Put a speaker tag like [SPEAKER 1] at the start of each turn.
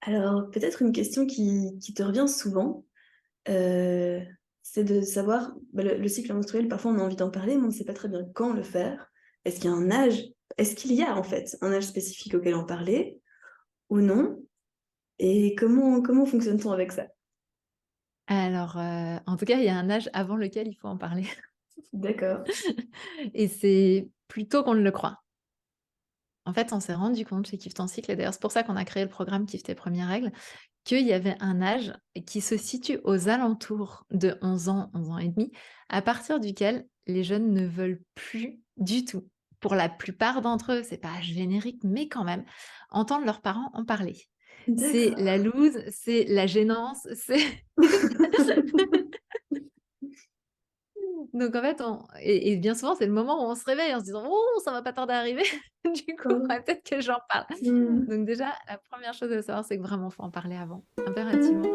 [SPEAKER 1] Alors, peut-être une question qui te revient souvent, heu, c'est de savoir, le cycle menstruel, parfois on a envie d'en parler, mais on ne sait pas très bien quand le faire. Est-ce qu'il y a un âge? Est-ce qu'il y a en fait un âge spécifique auquel en parler ou non? Et comment fonctionne-t-on avec ça?
[SPEAKER 2] Alors, en tout cas, il y a un âge avant lequel il faut en parler
[SPEAKER 1] D'accord.
[SPEAKER 2] et c'est plus tôt qu'on ne le croit. En fait, on s'est rendu compte chez Kiffe ton cycle et d'ailleurs, c'est pour ça qu'on a créé le programme Kiffe tes premières règles, qu'il y avait un âge qui se situe aux alentours de 11 ans et demi, à partir duquel les jeunes ne veulent plus du tout, pour la plupart d'entre eux, c'est pas générique, mais quand même, entendre leurs parents en parler. C'est la
[SPEAKER 1] D'accord.
[SPEAKER 2] loose, c'est la gênance, c'est donc en fait, et bien souvent, c'est le moment où on se réveille en se disant: «Oh, ça va pas tarder à arriver, du coup,
[SPEAKER 1] Oh.
[SPEAKER 2] faudrait peut-être que j'en parle».
[SPEAKER 1] Mmh.
[SPEAKER 2] Donc déjà, la première chose à savoir, c'est que vraiment, faut en parler avant, impérativement.